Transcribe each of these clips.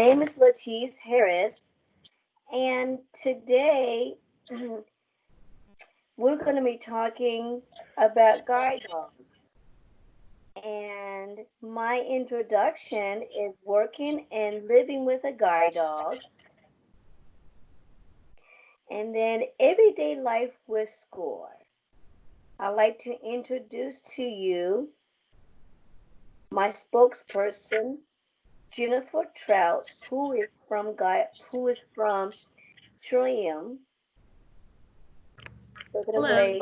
name is Latice Harris, and today we're going to be talking about guide dogs. And my introduction is working and living with a guide dog, and then everyday life with Skor. I'd like to introduce to you my spokesperson, Jennifer Trout, who is from Trillium. Take it Hello. away.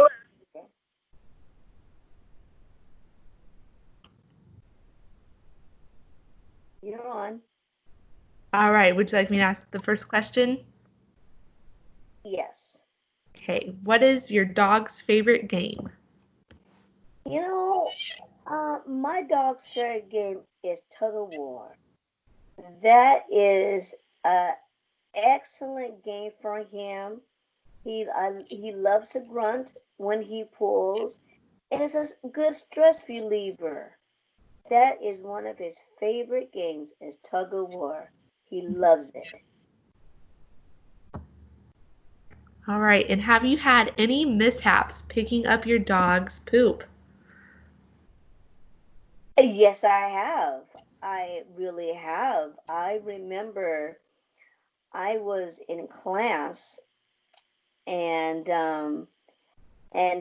You're on. All right. Would you like me to ask the first question? Yes. Okay. What is your dog's favorite game? You know, my dog's favorite game is tug of war. That is an excellent game for him. He loves to grunt when he pulls, and it's a good stress reliever. That is one of his favorite games is tug of war. He loves it. All right. And have you had any mishaps picking up your dog's poop? Yes, I have. I really have. I remember I was in class and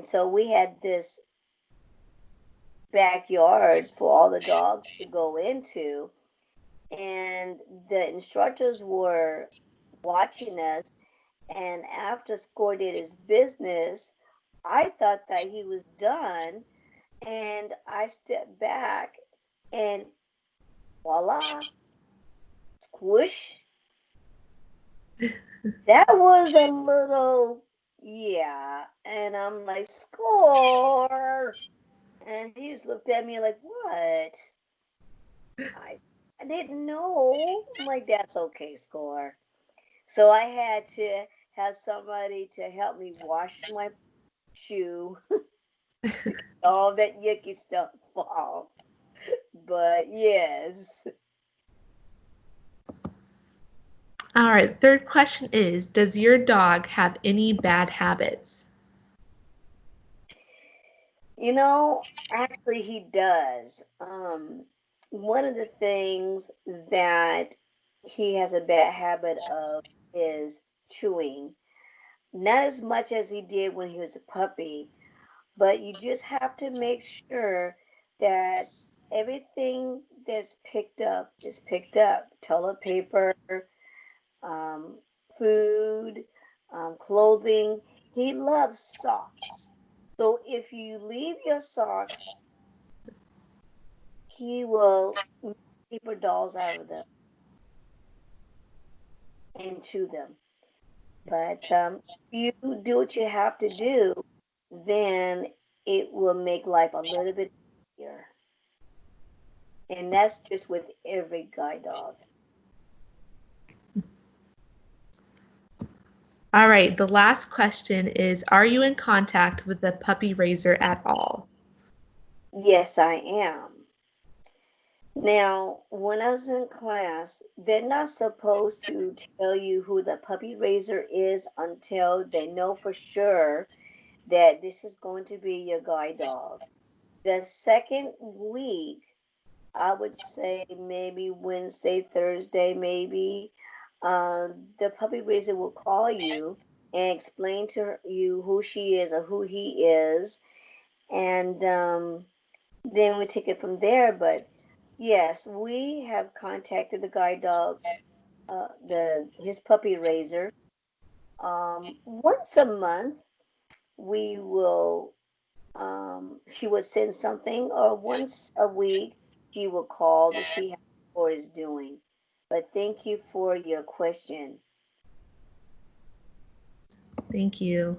so we had this backyard for all the dogs to go into, and the instructors were watching us, and after Skor did his business, I thought that he was done, and I stepped back and voila, squish. That was a little, yeah, and I'm like, Skor, and he just looked at me like, what? I I didn't know. I'm like, that's okay, Skor. So I had to have somebody to help me wash my shoe, all that yucky stuff off. But yes, All right. Third question is, does your dog have any bad habits? actually he does. One of the things that he has a bad habit of is chewing. Not as much as he did when he was a puppy, but you just have to make sure that everything that's picked up is picked up. Toilet paper, um, food, clothing. He loves socks. So if you leave your socks, he will make paper dolls out of them and chew them. But if you do what you have to do, then it will make life a little bit easier. And that's just with every guide dog. All right. The last question is, are you in contact with the puppy raiser at all? Yes, I am. Now, when I was in class, they're not supposed to tell you who the puppy raiser is until they know for sure that this is going to be your guide dog. The second week, I would say maybe Wednesday, Thursday, maybe, the puppy raiser will call you and explain to you who she is or who he is, and then we take it from there. But yes, we have contacted the guide dog, the his puppy raiser. Once a month, we will. She would send something, or once a week, she will call to see how Skor is doing. But thank you for your question. Thank you.